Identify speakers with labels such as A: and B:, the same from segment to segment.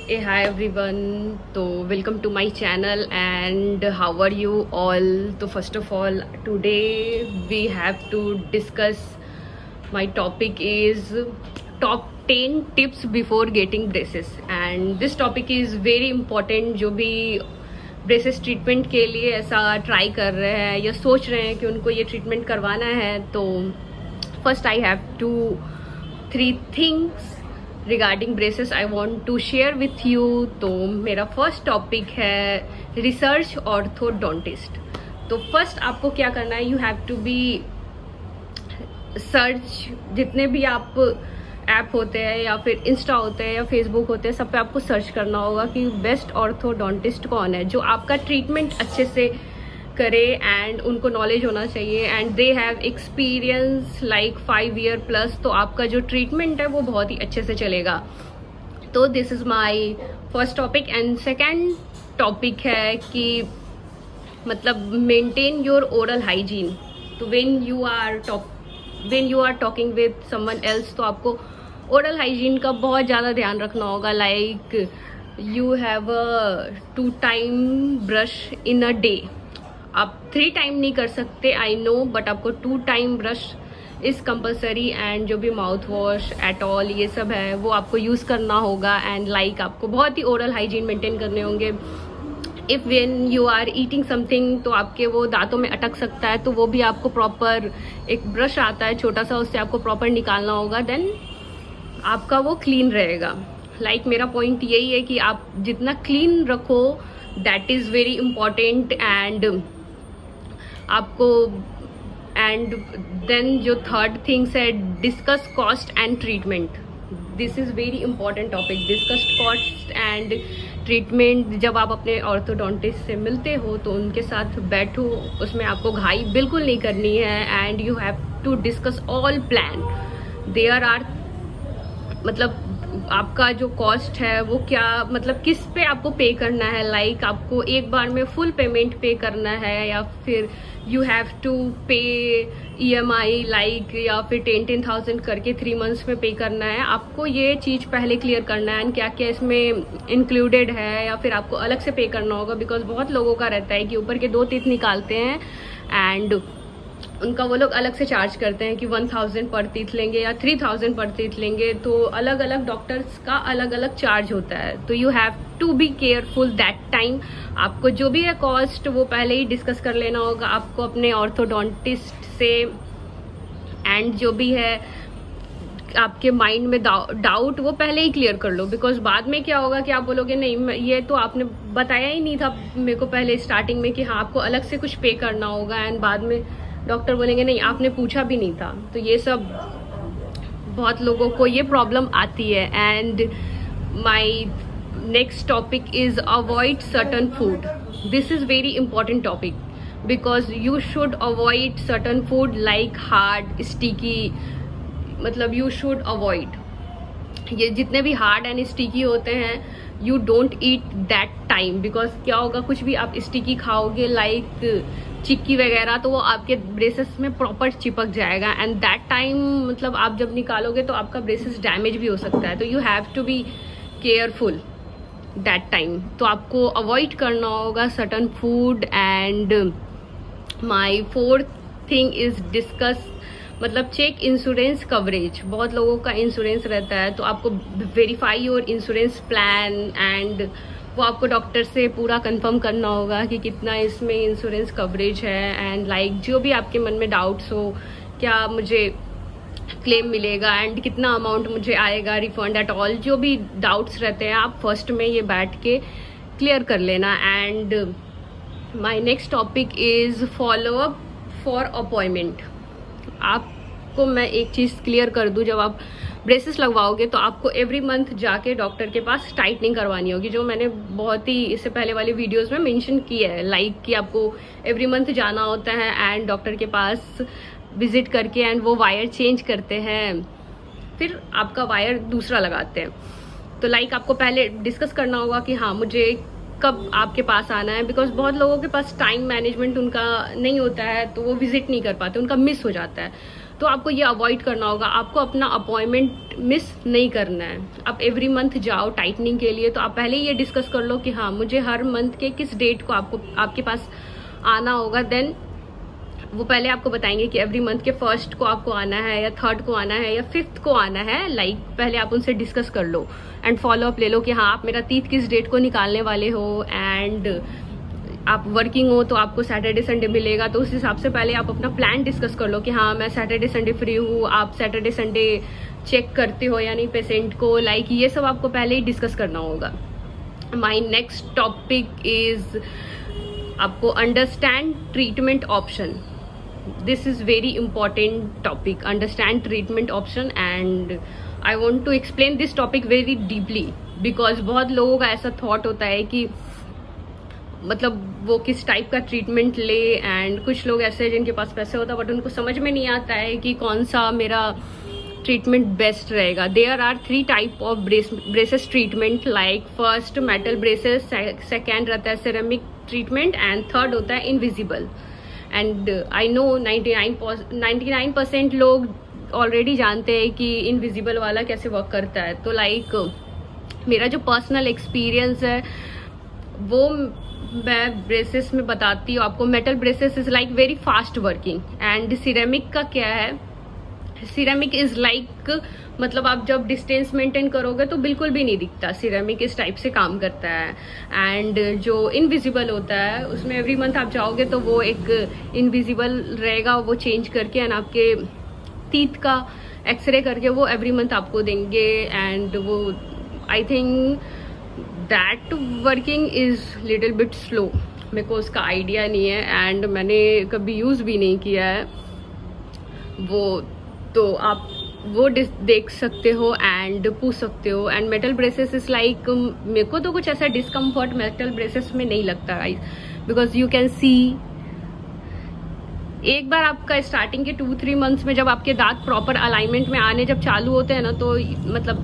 A: Hi everyone, तो welcome to my channel and how are you all? So first of all, today we have to discuss, my topic is top 10 tips before getting braces and this topic is very important. जो भी braces treatment के लिए ऐसा try कर रहे हैं या सोच रहे हैं कि उनको ये ट्रीटमेंट करवाना है, तो first I have to 3 things regarding braces I want to share with you. तो मेरा फर्स्ट टॉपिक है रिसर्च ऑर्थोडोंटिस्ट। तो फर्स्ट आपको क्या करना है, you have to be search, जितने भी आप ऐप होते हैं या फिर इंस्टा होते हैं या फेसबुक होते हैं, सब पे आपको सर्च करना होगा कि बेस्ट ऑर्थोडोंटिस्ट कौन है जो आपका ट्रीटमेंट अच्छे से करे एंड उनको नॉलेज होना चाहिए and they have experience like 5 year plus. तो आपका जो ट्रीटमेंट है वो बहुत ही अच्छे से चलेगा। तो this is my first topic and second topic है कि मतलब मेंटेन योर ओरल हाइजीन। तो when you are talking with someone else, तो आपको ओरल हाइजीन का बहुत ज़्यादा ध्यान रखना होगा। Like you have a 2 time brush in a day. आप 3 टाइम नहीं कर सकते, आई नो, बट आपको 2 time brush is compulsory and जो भी माउथ वॉश एट ऑल ये सब है वो आपको यूज़ करना होगा एंड लाइक आपको बहुत ही ओरल हाइजीन मेंटेन करने होंगे। If when you are eating something तो आपके वो दांतों में अटक सकता है, तो वो भी आपको प्रॉपर एक ब्रश आता है छोटा सा, उससे आपको प्रॉपर निकालना होगा, देन आपका वो क्लीन रहेगा। लाइक मेरा पॉइंट यही है कि आप जितना क्लीन रखो that is very important and आपको एंड देन जो थर्ड थिंग्स है, discuss cost and treatment. This is very important topic, discuss cost and treatment. जब आप अपने ऑर्थोडोंटिस्ट से मिलते हो तो उनके साथ बैठो, उसमें आपको घाई बिल्कुल नहीं करनी है and you have to discuss all plan. There are मतलब आपका जो कॉस्ट है वो क्या, मतलब किस पे आपको पे करना है, लाइक आपको एक बार में फुल पेमेंट पे करना है या फिर यू हैव टू पे EMI लाइक, या फिर 10,000 करके 3 मंथ्स में पे करना है। आपको ये चीज़ पहले क्लियर करना है एंड क्या क्या इसमें इंक्लूडेड है, या फिर आपको अलग से पे करना होगा। बिकॉज बहुत लोगों का रहता है कि ऊपर के 2 टीथ निकालते हैं एंड उनका वो लोग अलग से चार्ज करते हैं कि 1000 पर टीथ लेंगे या 3000 पर टीथ लेंगे। तो अलग अलग डॉक्टर्स का अलग अलग चार्ज होता है, तो you have to be careful that time. आपको जो भी है कॉस्ट वो पहले ही डिस्कस कर लेना होगा आपको अपने ऑर्थोडोंटिस्ट से एंड जो भी है आपके माइंड में डाउट वो पहले ही क्लियर कर लो। बिकॉज बाद में क्या होगा कि आप बोलोगे नहीं ये तो आपने बताया ही नहीं था मेरे को पहले स्टार्टिंग में कि हाँ आपको अलग से कुछ पे करना होगा, एंड बाद में डॉक्टर बोलेंगे नहीं आपने पूछा भी नहीं था। तो ये सब बहुत लोगों को ये प्रॉब्लम आती है। And my next topic is avoid certain food. This is very important topic because you should avoid certain food like hard sticky, मतलब यू शुड अवॉइड ये जितने भी हार्ड एंड स्टिकी होते हैं, you don't eat that time. Because क्या होगा, कुछ भी आप स्टिकी खाओगे लाइक चिक्की वगैरह, तो वो आपके ब्रेसेस में प्रॉपर चिपक जाएगा एंड दैट टाइम मतलब आप जब निकालोगे तो आपका ब्रेसेस डैमेज भी हो सकता है। तो you have to be careful that time. तो आपको अवॉइड करना होगा certain food. And my 4th thing is discuss, मतलब चेक इंश्योरेंस कवरेज। बहुत लोगों का इंश्योरेंस रहता है, तो आपको verify your insurance plan and वो आपको डॉक्टर से पूरा कंफर्म करना होगा कि कितना इसमें इंश्योरेंस कवरेज है एंड लाइक जो भी आपके मन में डाउट्स हो, क्या मुझे क्लेम मिलेगा एंड कितना अमाउंट मुझे आएगा रिफंड एट ऑल, जो भी डाउट्स रहते हैं आप फर्स्ट में ये बैठ के क्लियर कर लेना। And my next topic is follow up for appointment. आपको मैं एक चीज़ क्लियर कर दूं, जब आप ब्रेसेस लगवाओगे तो आपको एवरी मंथ जाके डॉक्टर के पास टाइटनिंग करवानी होगी, जो मैंने बहुत ही इससे पहले वाले वीडियोस में मेंशन किया है। लाइक कि आपको एवरी मंथ जाना होता है एंड डॉक्टर के पास विजिट करके एंड वो वायर चेंज करते हैं, फिर आपका वायर दूसरा लगाते हैं। तो लाइक आपको पहले डिस्कस करना होगा कि हाँ मुझे कब आपके पास आना है। बिकॉज बहुत लोगों के पास टाइम मैनेजमेंट उनका नहीं होता है, तो वो विजिट नहीं कर पाते, उनका मिस हो जाता है। तो आपको ये अवॉइड करना होगा। आपको अपना अपॉइंटमेंट मिस नहीं करना है। आप एवरी मंथ जाओ टाइटनिंग के लिए, तो आप पहले ये डिस्कस कर लो कि हाँ मुझे हर मंथ के किस डेट को आपके पास आना होगा। देन वो पहले आपको बताएंगे कि एवरी मंथ के फर्स्ट को आपको आना है या थर्ड को आना है या फिफ्थ को आना है। लाइक पहले आप उनसे डिस्कस कर लो एंड फॉलो अप ले लो कि हाँ आप मेरा तीत किस डेट को निकालने वाले हो, एंड आप वर्किंग हो तो आपको सैटरडे संडे मिलेगा। तो उस हिसाब से पहले आप अपना प्लान डिस्कस कर लो कि हाँ मैं सैटरडे संडे फ्री हूँ। आप सैटरडे संडे चेक करते हो या नहीं पेशेंट को, लाइक ये सब आपको पहले ही डिस्कस करना होगा। माय नेक्स्ट टॉपिक इज आपको understand treatment option. This is very important topic, understand treatment option, and I want to explain this topic very deeply because बहुत लोगों का ऐसा थॉट होता है कि मतलब वो किस टाइप का ट्रीटमेंट ले, एंड कुछ लोग ऐसे हैं जिनके पास पैसे होता है बट उनको समझ में नहीं आता है कि कौन सा मेरा ट्रीटमेंट बेस्ट रहेगा। There are 3 type of braces treatment, like first metal braces, second रहता है सिरेमिक ट्रीटमेंट, एंड थर्ड होता है इनविजिबल। एंड आई नो 99% लोग ऑलरेडी जानते हैं कि इनविजिबल वाला कैसे वर्क करता है। तो लाइक मेरा जो पर्सनल एक्सपीरियंस है वो मैं ब्रेसेस में बताती हूँ आपको। Metal braces is like very fast working, and ceramic का क्या है, सिरेमिक इज लाइक मतलब आप जब डिस्टेंस मेंटेन करोगे तो बिल्कुल भी नहीं दिखता। सिरेमिक इस टाइप से काम करता है। एंड जो इनविजिबल होता है उसमें एवरी मंथ आप जाओगे तो वो एक इनविजिबल रहेगा, वो चेंज करके एंड आपके टीथ का एक्सरे करके वो एवरी मंथ आपको देंगे। एंड वो I think that working is little bit slow, मेरे को उसका आइडिया नहीं है एंड मैंने कभी यूज भी नहीं किया है वो, तो आप वो देख सकते हो एंड पूछ सकते हो। And metal braces is like मेरे को तो कुछ ऐसा डिस्कम्फर्ट मेटल ब्रेसेस में नहीं लगता गाइस, बिकॉज यू कैन सी एक बार आपका स्टार्टिंग के 2-3 मंथ्स में जब आपके दांत प्रॉपर अलाइनमेंट में आने जब चालू होते हैं ना, तो मतलब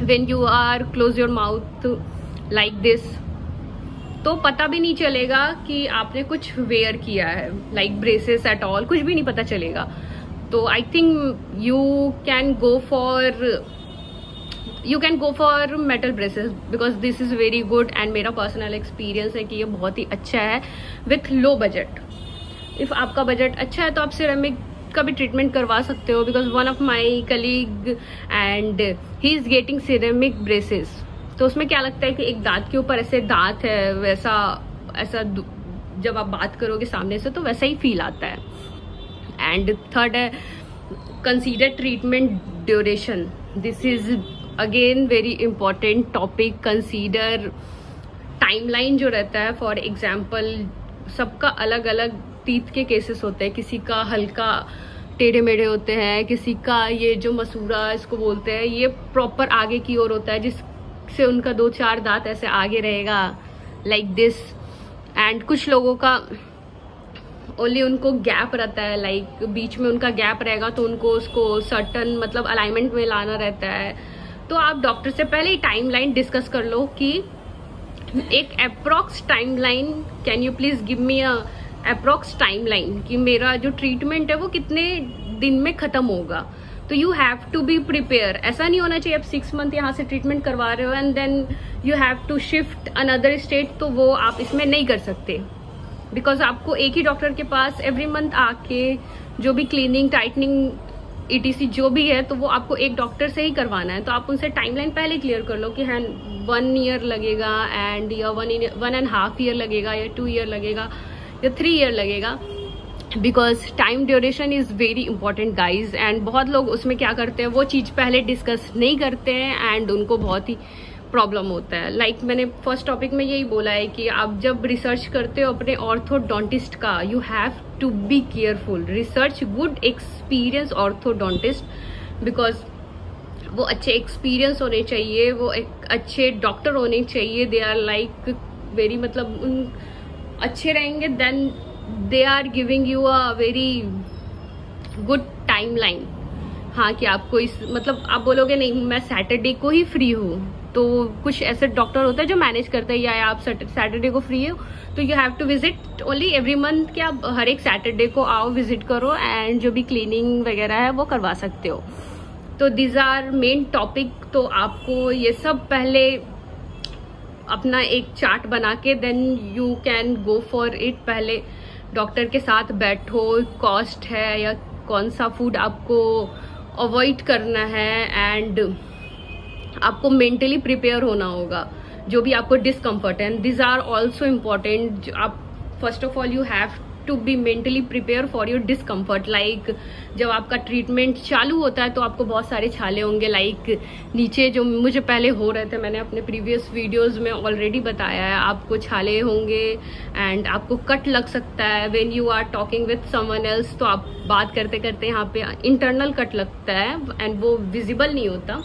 A: when you are close your mouth like this, तो पता भी नहीं चलेगा कि आपने कुछ वेयर किया है, लाइक ब्रेसेस एट ऑल, कुछ भी नहीं पता चलेगा। तो I think you can go for metal braces because this is very good, and मेरा पर्सनल एक्सपीरियंस है कि ये बहुत ही अच्छा है विथ लो बजट। इफ आपका बजट अच्छा है तो आप सिरेमिक का भी ट्रीटमेंट करवा सकते हो, because one of my colleague and he is getting ceramic braces. तो उसमें क्या लगता है कि एक दांत के ऊपर ऐसे दांत है, वैसा ऐसा जब आप बात करोगे सामने से तो वैसा ही फील आता है। एंड थर्ड है consider treatment duration. This is again very important topic. Consider timeline जो रहता है, फॉर एग्जाम्पल सबका अलग अलग टीथ के केसेस होते हैं, किसी का हल्का टेढ़े मेढ़े होते हैं, किसी का ये जो मसूरा इसको बोलते हैं ये प्रॉपर आगे की ओर होता है जिससे उनका 2-4 दांत ऐसे आगे रहेगा लाइक दिस। एंड कुछ लोगों का ओनली उनको गैप रहता है, लाइक बीच में उनका गैप रहेगा तो उनको उसको सर्टन मतलब अलाइनमेंट में लाना रहता है। तो आप डॉक्टर से पहले ही टाइमलाइन डिस्कस कर लो कि एक approx timeline, can you please give me a approx timeline कि मेरा जो ट्रीटमेंट है वो कितने दिन में खत्म होगा। तो you have to be prepare. ऐसा नहीं होना चाहिए आप 6 मंथ यहाँ से ट्रीटमेंट करवा रहे हो and then you have to shift another state, तो वो आप इसमें नहीं कर सकते बिकॉज आपको एक ही डॉक्टर के पास एवरी मंथ आके जो भी क्लीनिंग टाइटनिंग ETC जो भी है तो वो आपको एक डॉक्टर से ही करवाना है। तो आप उनसे टाइमलाइन पहले क्लियर कर लो कि हाँ 1 ईयर लगेगा एंड या 1.5 ईयर लगेगा या 2 ईयर लगेगा या 3 ईयर लगेगा, because time duration is very important guys. And बहुत लोग उसमें क्या करते हैं वो चीज पहले डिस्कस नहीं करते हैं एंड उनको बहुत ही प्रॉब्लम होता है। लाइक मैंने फर्स्ट टॉपिक में यही बोला है कि आप जब रिसर्च करते हो अपने ऑर्थोडोंटिस्ट का, you have to be careful, research good experience orthodontist, because वो अच्छे एक्सपीरियंस होने चाहिए, वो एक अच्छे डॉक्टर होने चाहिए। दे आर लाइक वेरी मतलब उन अच्छे रहेंगे then they are giving you a very good timeline. हाँ कि आपको इस मतलब आप बोलोगे नहीं मैं सैटरडे को ही फ्री हूँ तो कुछ ऐसे डॉक्टर होते हैं जो मैनेज करते हैं, या आप सैटरडे को फ्री हो तो you have to visit only every month, कि आप हर एक सैटरडे को आओ, विजिट करो एंड जो भी क्लीनिंग वगैरह है वो करवा सकते हो। तो दीज आर मेन टॉपिक। तो आपको ये सब पहले अपना एक चार्ट बना के then you can go for it. पहले डॉक्टर के साथ बैठो, कॉस्ट है या कौन सा फूड आपको अवॉइड करना है, एंड आपको मेंटली प्रिपेयर होना होगा जो भी आपको डिस्कम्फर्ट है। This are also important. आप first of all you have to be mentally prepare for your discomfort. Like जब आपका ट्रीटमेंट चालू होता है तो आपको बहुत सारे छाले होंगे, लाइक नीचे जो मुझे पहले हो रहे थे, मैंने अपने प्रीवियस वीडियोस में ऑलरेडी बताया है, आपको छाले होंगे एंड आपको कट लग सकता है when you are talking with someone else. तो आप बात करते करते यहाँ पे इंटरनल कट लगता है एंड वो विजिबल नहीं होता,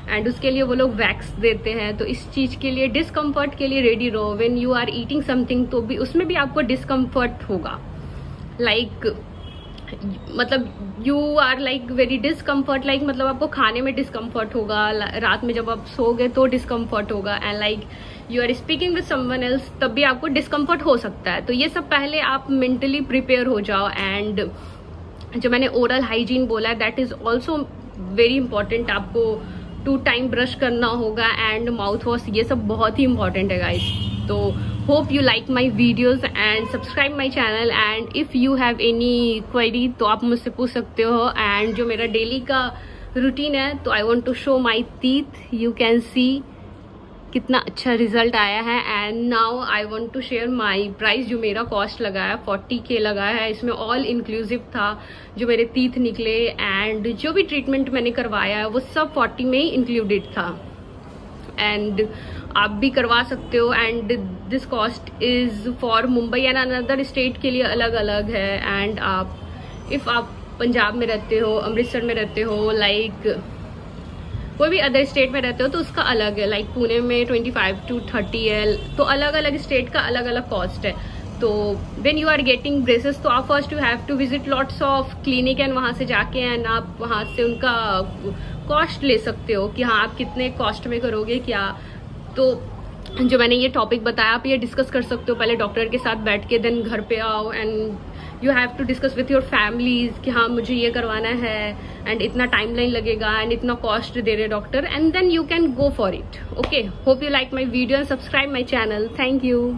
A: एंड उसके लिए वो लोग वैक्स देते हैं। तो इस चीज के लिए, डिस्कम्फर्ट के लिए रेडी रहो। When you are eating something तो भी उसमें भी आपको डिस्कम्फर्ट होगा, लाइक मतलब you are like very discomfort, like मतलब आपको खाने में डिस्कम्फर्ट होगा, रात में जब आप सोओगे तो डिस्कम्फर्ट होगा, and like you are speaking with someone else तब भी आपको डिस्कम्फर्ट हो सकता है। तो ये सब पहले आप मेंटली प्रिपेयर हो जाओ। एंड जो मैंने ओरल हाइजीन बोला है that is also very important. आपको 2 टाइम ब्रश करना होगा एंड माउथ वॉश, ये सब बहुत ही इंपॉर्टेंट है गाइस। तो hope you like my videos and subscribe my channel, and if you have any query तो आप मुझसे पूछ सकते हो। एंड जो मेरा डेली का रूटीन है, तो I want to show my teeth, you can see कितना अच्छा रिजल्ट आया है। And now I want to share my price. जो मेरा कॉस्ट लगा है 40K लगा है, इसमें ऑल इंक्लूसिव था, जो मेरे टीथ निकले एंड जो भी ट्रीटमेंट मैंने करवाया है वो सब 40 में ही इंक्लूडेड था, एंड आप भी करवा सकते हो। And this cost is for Mumbai and another state के लिए अलग अलग है। एंड आप इफ आप पंजाब में रहते हो, अमृतसर में रहते हो, लाइक कोई भी अदर स्टेट में रहते हो तो उसका अलग है, लाइक पुणे में 25 to 30 है। तो अलग अलग स्टेट का अलग अलग कॉस्ट है। तो when you are getting braces तो आप first you have to visit lots of clinic, and वहां से जाके एंड आप वहां से उनका कॉस्ट ले सकते हो कि हाँ आप कितने कॉस्ट में करोगे क्या। तो जो मैंने ये टॉपिक बताया आप ये डिस्कस कर सकते हो पहले डॉक्टर के साथ बैठ के, देन घर पे आओ and you have to discuss with your families कि हाँ मुझे ये करवाना है एंड इतना टाइमलाइन लगेगा एंड इतना कॉस्ट दे रहे doctor, and then you can go for it. Okay, hope you like my video and subscribe my channel. Thank you.